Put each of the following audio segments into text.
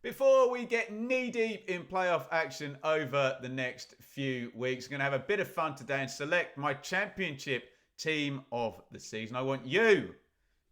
Before we get knee-deep in playoff action over the next few weeks, I'm going to have a bit of fun today and select my championship team of the season. I want you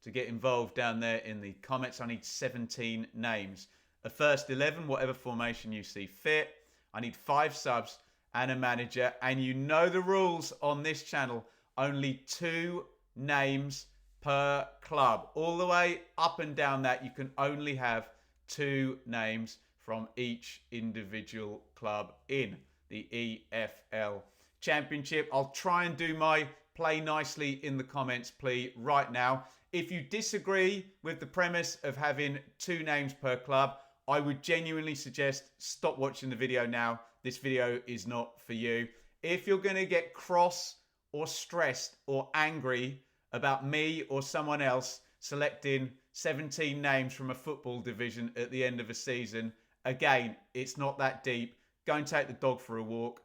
to get involved down there in the comments. I need 17 names. A first 11, whatever formation you see fit. I need 5 subs and a manager. And you know the rules on this channel. Only 2 names per club. All the way up and down that, you can only have 2 names from each individual club in the EFL Championship. I'll try and do my play nicely in the comments, please, right now. If you disagree with the premise of having 2 names per club, I would genuinely suggest stop watching the video now. This video is not for you. If you're going to get cross or stressed or angry about me or someone else selecting 17 names from a football division at the end of a season, again, it's not that deep. Go and take the dog for a walk.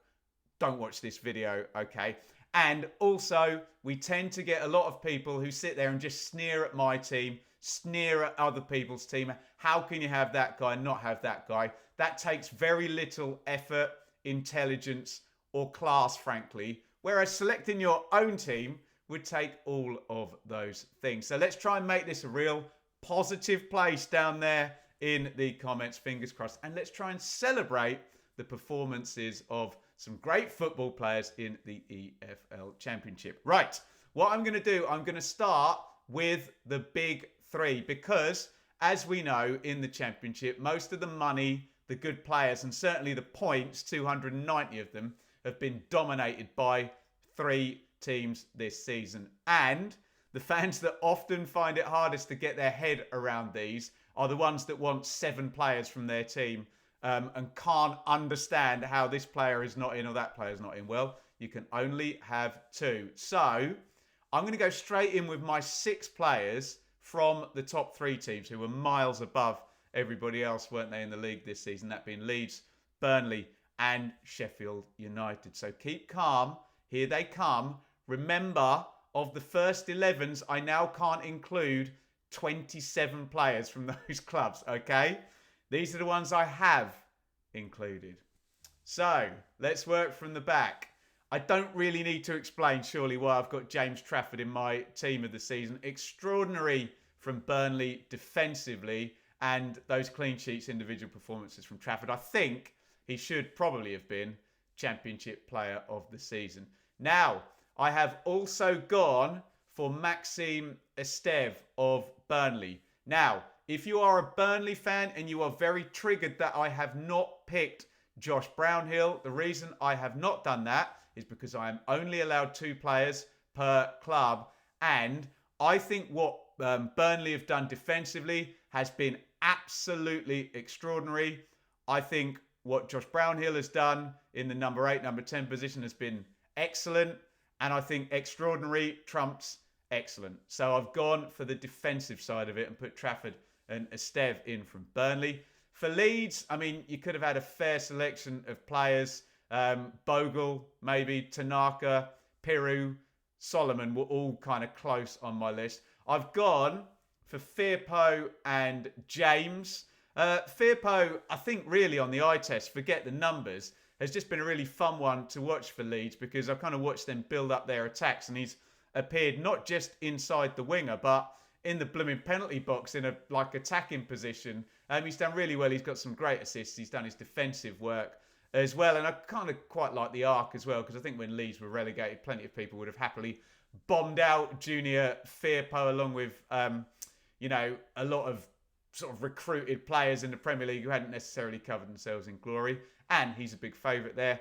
Don't watch this video, okay? And also, we tend to get a lot of people who sit there and just sneer at my team, sneer at other people's team. How can you have that guy and not have that guy? That takes very little effort, intelligence, or class, frankly. Whereas selecting your own team would take all of those things. So let's try and make this a real positive place down there in the comments, fingers crossed. And let's try and celebrate the performances of some great football players in the EFL Championship. Right, what I'm going to do, I'm going to start with the big 3 because, as we know, in the Championship, most of the money, the good players, and certainly the points, 290 of them, have been dominated by 3 teams this season. And the fans that often find it hardest to get their head around these are the ones that want 7 players from their team and can't understand how this player is not in or that player is not in. Well, you can only have 2. So I'm going to go straight in with my 6 players from the top 3 teams who were miles above everybody else, weren't they, in the league this season? That being Leeds, Burnley and Sheffield United. So keep calm. Here they come. Remember, of the first 11s, I now can't include 27 players from those clubs, okay? These are the ones I have included. So, let's work from the back. I don't really need to explain, surely, why I've got James Trafford in my team of the season. Extraordinary from Burnley defensively, and those clean sheets, individual performances from Trafford. I think he should probably have been Championship Player of the Season. Now, I have also gone for Maxime Esteve of Burnley. Now, if you are a Burnley fan and you are very triggered that I have not picked Josh Brownhill, the reason I have not done that is because I am only allowed 2 players per club. And I think what Burnley have done defensively has been absolutely extraordinary. I think what Josh Brownhill has done in the number 8, number 10 position has been excellent. And I think extraordinary trumps excellent. So I've gone for the defensive side of it and put Trafford and Esteve in from Burnley. For Leeds, I mean, you could have had a fair selection of players. Bogle, maybe, Tanaka, Piru, Solomon were all kind of close on my list. I've gone for Firpo and James. Firpo, I think really on the eye test, forget the numbers, has just been a really fun one to watch for Leeds because I've kind of watched them build up their attacks and he's appeared not just inside the winger but in the blooming penalty box in a attacking position. He's done really well. He's got some great assists. He's done his defensive work as well. And I kind of quite like the arc as well because I think when Leeds were relegated, plenty of people would have happily bombed out Junior Firpo along with, a lot of sort of recruited players in the Premier League who hadn't necessarily covered themselves in glory. And he's a big favourite there.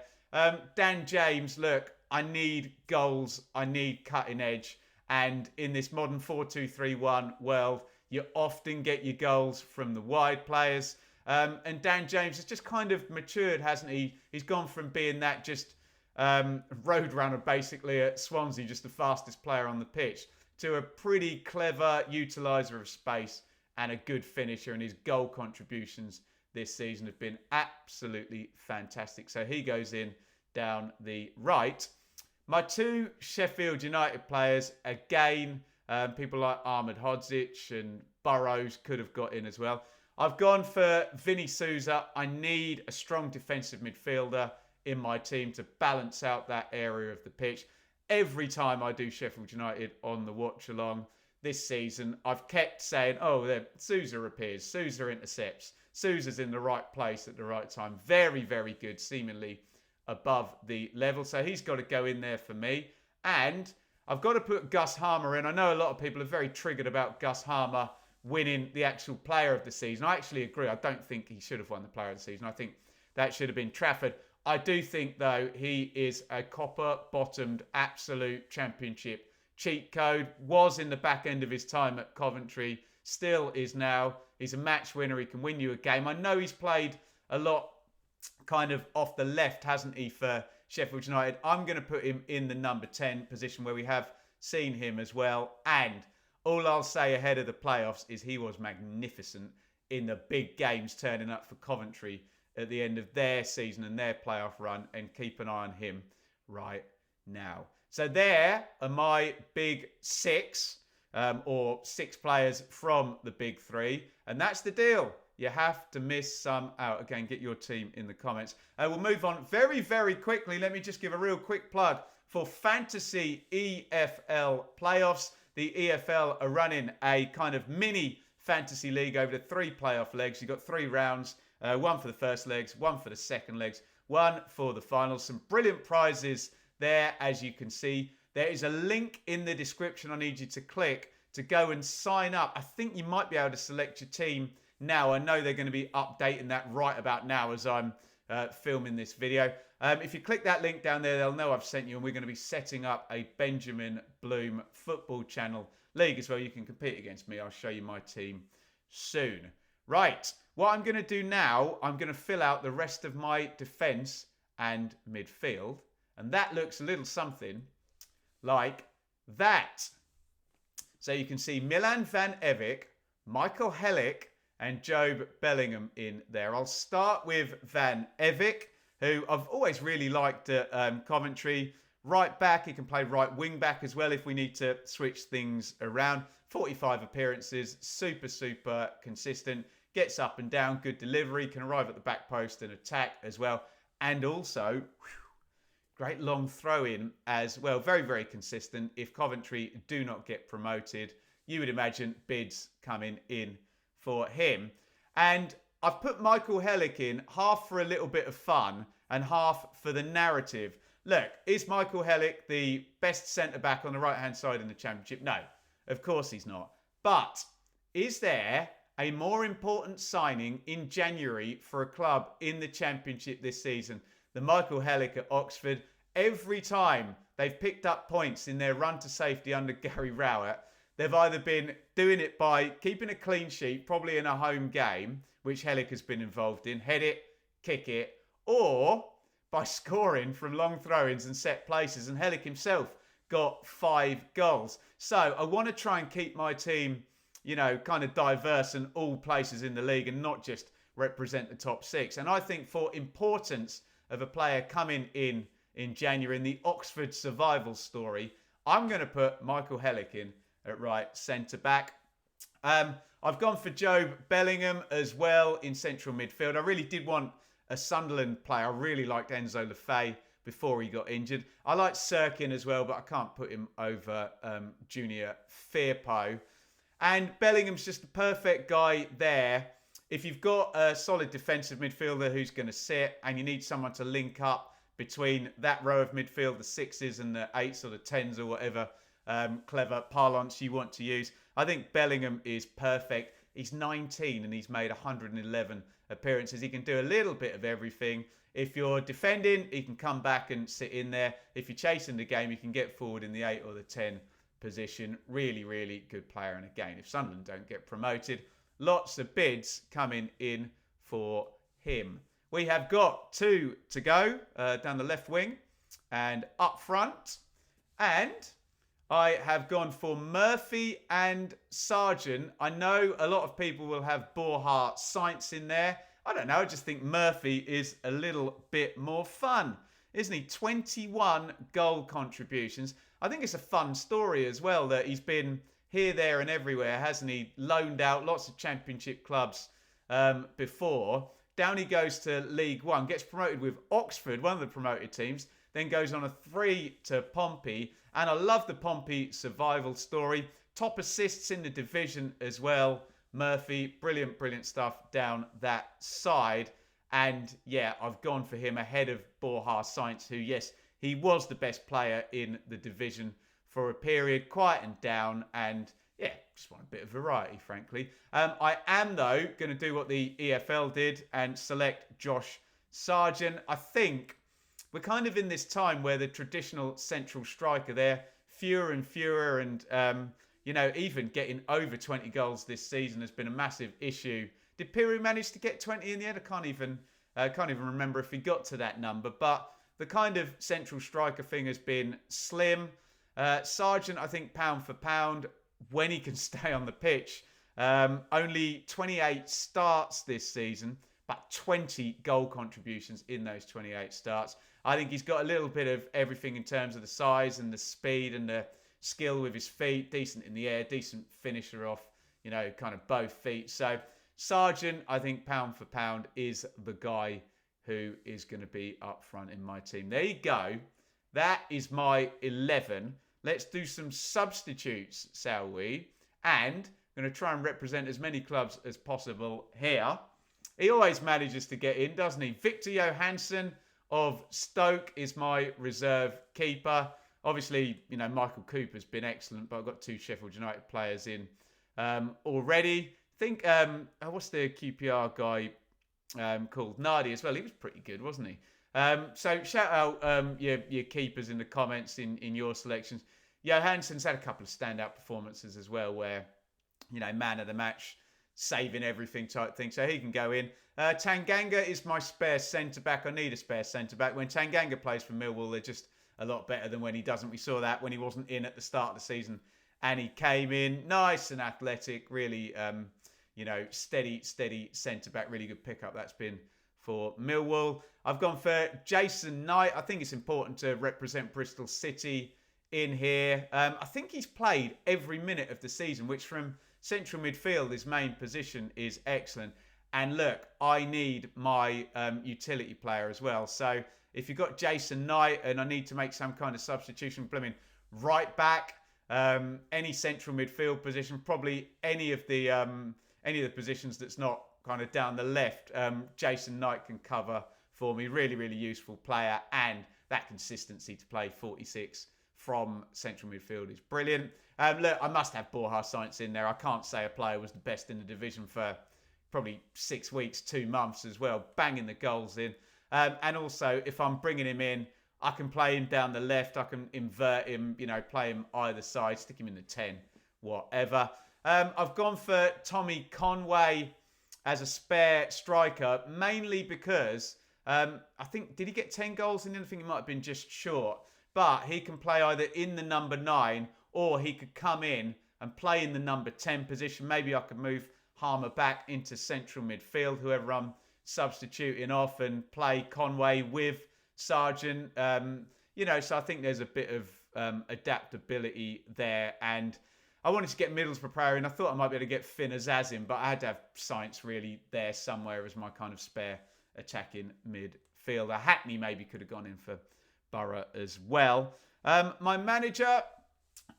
Dan James, look, I need goals. I need cutting edge. And in this modern 4-2-3-1 world, you often get your goals from the wide players. And Dan James has just kind of matured, hasn't he? He's gone from being that just road runner, basically, at Swansea, just the fastest player on the pitch, to a pretty clever utiliser of space and a good finisher. And his goal contributions this season have been absolutely fantastic. So he goes in down the right. My 2 Sheffield United players, again, people like Ahmed Hodzic and Burrows could have got in as well. I've gone for Vinny Souza. I need a strong defensive midfielder in my team to balance out that area of the pitch. Every time I do Sheffield United on the watch along this season, I've kept saying, oh, there, Souza appears, Souza intercepts, Souza's in the right place at the right time. Very, very good, seemingly above the level. So he's got to go in there for me. And I've got to put Gus Harmer in. I know a lot of people are very triggered about Gus Harmer winning the actual player of the season. I actually agree. I don't think he should have won the player of the season. I think that should have been Trafford. I do think, though, he is a copper-bottomed absolute championship cheat code. Was in the back end of his time at Coventry. Still is now. He's a match winner. He can win you a game. I know he's played a lot kind of off the left, hasn't he, for Sheffield United. I'm going to put him in the number 10 position where we have seen him as well. And all I'll say ahead of the playoffs is he was magnificent in the big games, turning up for Coventry at the end of their season and their playoff run, and keep an eye on him right now. So there are my big six, or 6 players from the big 3. And that's the deal. You have to miss some out. Again, get your team in the comments. We'll move on very, very quickly. Let me just give a real quick plug for Fantasy EFL playoffs. The EFL are running a kind of mini fantasy league over the 3 playoff legs. You've got 3 rounds. 1 for the first legs, 1 for the second legs, 1 for the finals. Some brilliant prizes there, as you can see. There is a link in the description I need you to click to go and sign up. I think you might be able to select your team now. I know they're going to be updating that right about now as I'm filming this video. If you click that link down there, they'll know I've sent you, and we're going to be setting up a Benjamin Bloom Football Channel league as well. You can compete against me. I'll show you my team soon. Right. What I'm going to do now, I'm going to fill out the rest of my defence and midfield. And that looks a little something like that. So you can see Milan van Evik, Michael Hellick and Jobe Bellingham in there. I'll start with Van Evik, who I've always really liked at Coventry. Right back, he can play right wing back as well if we need to switch things around. 45 appearances, super consistent. Gets up and down, good delivery, can arrive at the back post and attack as well. And also, great long throw in as well. Very consistent. If Coventry do not get promoted, you would imagine bids coming in for him. And I've put Michael Hellick in half for a little bit of fun and half for the narrative. Look, is Michael Hellick the best centre-back on the right-hand side in the Championship? No, of course he's not. But is there a more important signing in January for a club in the Championship this season than Michael Hellick at Oxford? Every time they've picked up points in their run to safety under Gary Rowett, they've either been doing it by keeping a clean sheet, probably in a home game, which Hellick has been involved in, head it, kick it, or by scoring from long throw-ins and set places. And Hellick himself got 5 goals. So I want to try and keep my team, you know, kind of diverse in all places in the league and not just represent the top 6. And I think for importance of a player coming in January in the Oxford survival story, I'm going to put Michael Hellick in at right centre-back. I've gone for Jobe Bellingham as well in central midfield. I really did want a Sunderland player. I really liked Enzo Lefebvre before he got injured. I like Sirkin as well, but I can't put him over Junior Firpo. And Bellingham's just the perfect guy there. If you've got a solid defensive midfielder who's going to sit and you need someone to link up between that row of midfield, the 6s and the 8s or the 10s or whatever clever parlance you want to use, I think Bellingham is perfect. He's 19 and he's made 111 appearances. He can do a little bit of everything. If you're defending, he can come back and sit in there. If you're chasing the game, he can get forward in the 8 or the 10 position. Really good player. And again, if Sunderland don't get promoted, lots of bids coming in for him. We have got 2 to go down the left wing and up front. And I have gone for Murphy and Sargent. I know a lot of people will have Borja Sainz in there. I don't know. I just think Murphy is a little bit more fun, isn't he? 21 goal contributions. I think it's a fun story as well that he's been here, there and everywhere, hasn't he? Loaned out lots of Championship clubs before. Down he goes to League One, gets promoted with Oxford, one of the promoted teams, then goes on a 3 to Pompey. And I love the Pompey survival story. Top assists in the division as well. Murphy, brilliant, brilliant stuff down that side. And yeah, I've gone for him ahead of Borja Sainz, who, yes, he was the best player in the division for a period, quietened down, and yeah, just want a bit of variety, frankly. I am, though, going to do what the EFL did and select Josh Sargent. I think we're kind of in this time where the traditional central striker there, fewer and fewer, and, even getting over 20 goals this season has been a massive issue. Did Piru manage to get 20 in the end? I can't even remember if he got to that number. But the kind of central striker thing has been slim. Sargent, I think, pound for pound, when he can stay on the pitch. Only 28 starts this season, but 20 goal contributions in those 28 starts. I think he's got a little bit of everything in terms of the size and the speed and the skill with his feet. Decent in the air, decent finisher off, kind of both feet. So Sargent, I think, pound for pound, is the guy who is going to be up front in my team. There you go. That is my 11. Let's do some substitutes, shall we? And I'm going to try and represent as many clubs as possible here. He always manages to get in, doesn't he? Victor Johansson of Stoke is my reserve keeper. Obviously, Michael Cooper's been excellent, but I've got 2 Sheffield United players in already. I think, what's the QPR guy called? Nardi as well. He was pretty good, wasn't he? So shout out your keepers in the comments in your selections. Johansson's had a couple of standout performances as well where, man of the match, saving everything type thing. So he can go in. Tanganga is my spare centre-back. I need a spare centre-back. When Tanganga plays for Millwall, they're just a lot better than when he doesn't. We saw that when he wasn't in at the start of the season and he came in nice and athletic, really, steady centre-back. Really good pickup that's been for Millwall. I've gone for Jason Knight. I think it's important to represent Bristol City in here. I think he's played every minute of the season, which from central midfield, his main position, is excellent. And look, I need my utility player as well. So if you've got Jason Knight and I need to make some kind of substitution, blooming right back, any central midfield position, probably any of the positions that's not kind of down the left, Jason Knight can cover for me. Really, really useful player, and that consistency to play 46 from central midfield is brilliant. Look, I must have Borja Sainz in there. I can't say a player was the best in the division for probably 6 weeks, 2 months as well, banging the goals in. And also, if I'm bringing him in, I can play him down the left. I can invert him, play him either side, stick him in the 10, whatever. I've gone for Tommy Conway as a spare striker, mainly because I think, did he get 10 goals in? I think he might have been just short. But he can play either in the number 9 or he could come in and play in the number 10 position. Maybe I could move Harmer back into central midfield, whoever I'm substituting off, and play Conway with Sargent. So I think there's a bit of adaptability there. And I wanted to get Middlesbrough player in. I thought I might be able to get Finn Azaz in, but I had to have Sainz really there somewhere as my kind of spare attacking midfielder. Hackney maybe could have gone in for Borough as well. My manager,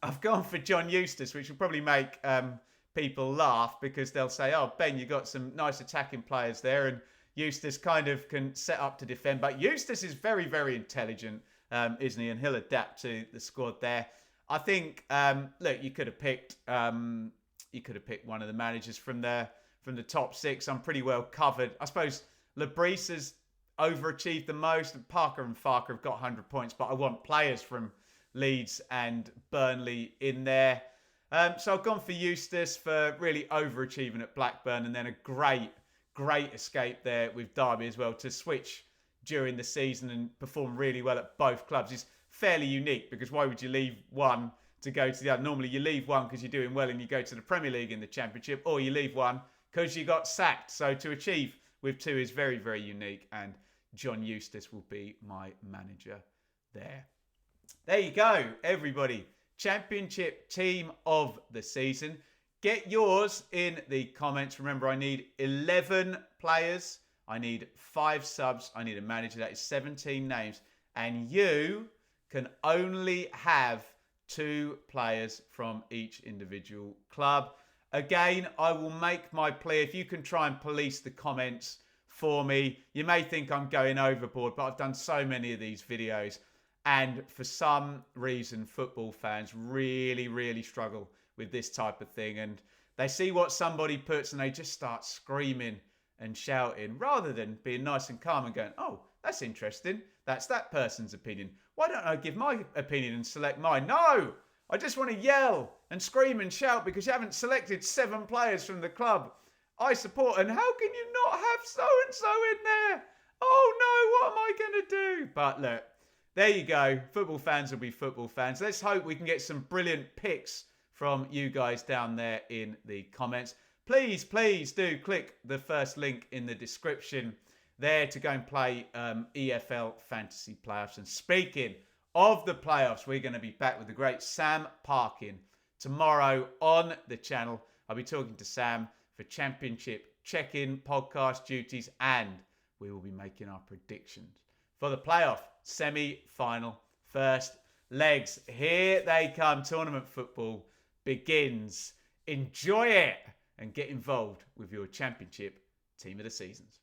I've gone for John Eustace, which will probably make people laugh because they'll say, oh, Ben, you got some nice attacking players there, and Eustace kind of can set up to defend. But Eustace is very, very intelligent, isn't he? And he'll adapt to the squad there. I think, look, you could have picked one of the managers from the top 6. I'm pretty well covered. I suppose Labrise has overachieved the most. Parker and Farker have got 100 points, but I want players from Leeds and Burnley in there. So I've gone for Eustace for really overachieving at Blackburn, and then a great escape there with Darby as well to switch during the season and perform really well at both clubs. Is fairly unique because why would you leave one to go to the other? Normally you leave one because you're doing well and you go to the Premier League in the Championship, or you leave one because you got sacked. So to achieve with 2 is very, very unique, and John Eustace will be my manager there. There you go, everybody. Championship team of the season. get yours in the comments. Remember, I need 11 players. I need 5 subs. I need a manager. That is 17 names. And you can only have 2 players from each individual club. Again, I will make my plea. If you can try and police the comments for me. You may think I'm going overboard, but I've done so many of these videos. And for some reason, football fans really, really struggle with this type of thing. And they see what somebody puts and they just start screaming and shouting rather than being nice and calm and going, oh, that's interesting. That's that person's opinion. Why don't I give my opinion and select mine? No, I just want to yell and scream and shout because you haven't selected 7 players from the club I support. And how can you not have so-and-so in there? Oh no, what am I going to do? But look, there you go. Football fans will be football fans. Let's hope we can get some brilliant picks from you guys down there in the comments. Please, please do click the first link in the description there to go and play EFL Fantasy Playoffs. And speaking of the playoffs, we're going to be back with the great Sam Parkin tomorrow on the channel. I'll be talking to Sam for Championship check-in podcast duties, and we will be making our predictions for the playoff semi-final first legs. Here they come. Tournament football begins. Enjoy it and get involved with your Championship team of the seasons.